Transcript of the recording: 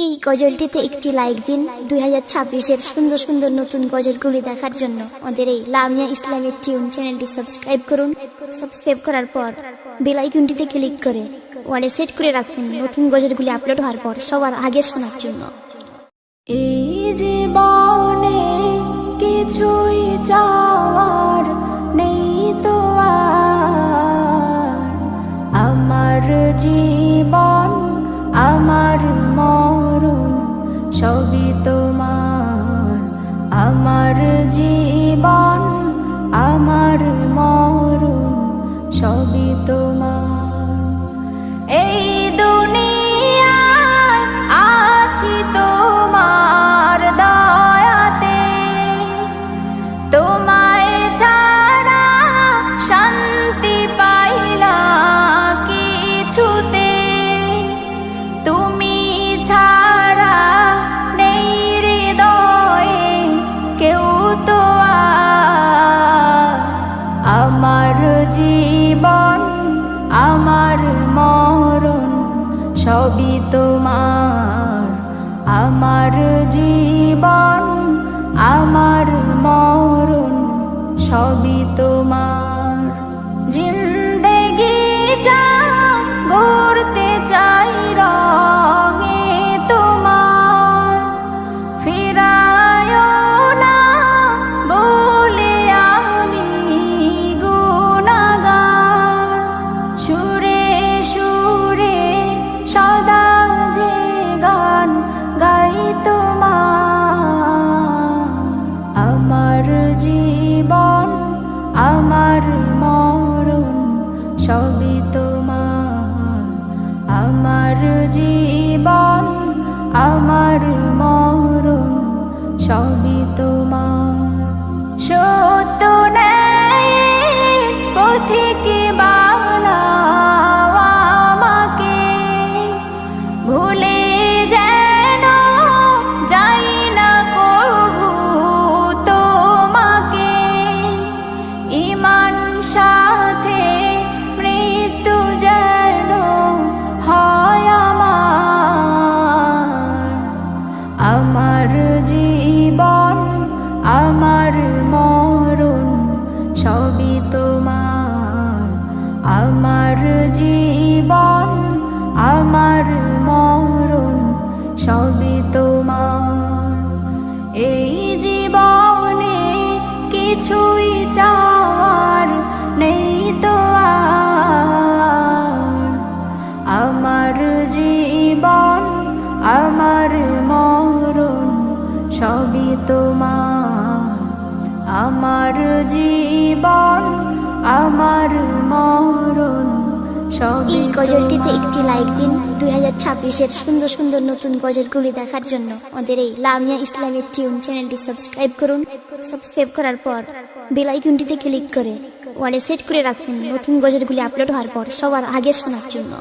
এই গজলটিতে একটি লাইক দিন। 2026-এর সুন্দর সুন্দর নতুন গজলগুলি দেখার জন্য আমাদের এই লামিয়া ইসলামিক টিউন চ্যানেলটি সাবস্ক্রাইব করুন। সাবস্ক্রাইব করার পর বেল আইকনটিতে ক্লিক করে ওয়ালে সেট করে রাখুন নতুন গজলগুলি আপলোড হওয়ার পর সবার আগে শোনার জন্য। এই জীবনে কিছুই চাওয়ার নেই তো আর, আমার জীবন আমার মরণ সবই তোমার। আমার জীবন আমার মরণ সবই তোমার। এই দুনিয়ায় আছি তোমার দয়াতে, তোমায় ছাড়া শান্তি পাই না কিছুতে। তুমি ছাড়া নেই হৃদয়ে কেউ তো আমার জীবন আমার মরণ সবই তোমার। আমার জীবন আমার মরণ সবই তোমার। জিন্দেগিটা ঘুরতে চাই রঙে তোমার, ফিরায়ও না বলে আমি গুনাহগার। সুরে সুরে সদা যে গান গাই তোমার। আমার জীবন আমার মরণ সবই তোমার। আমার জীবন আমার মরণ সবই তোমার। সত্য ন্যায়ের পথিকে বানাও আমাকে, ভুলে যেন যাই না কভু তোমাকে। ঈমান সাথে মৃত্যু যেন হয় আমার। আমার জীবন আমার মরণ সবই তোমার। আমার জীবন আমার মরণ সবই তোমার। এই জীবনে কিছুই চাওয়ার নেই তো আর, আমার জীবন আমার মরণ সবই তোমার। আমার জীবন আমার মরণ সবই। এই গজলটিতে একটি লাইক দিন। 2026-এর সুন্দর সুন্দর নতুন গজলগুলি দেখার জন্য আমাদের এই লামিয়া ইসলামিক টিউন চ্যানেলটি সাবস্ক্রাইব করুন। সাবস্ক্রাইব করার পর বেল আইকনটিতে ক্লিক করে ওয়ালে সেট করে রাখুন নতুন গজলগুলি আপলোড হওয়ার পর সবার আগে শোনার জন্য।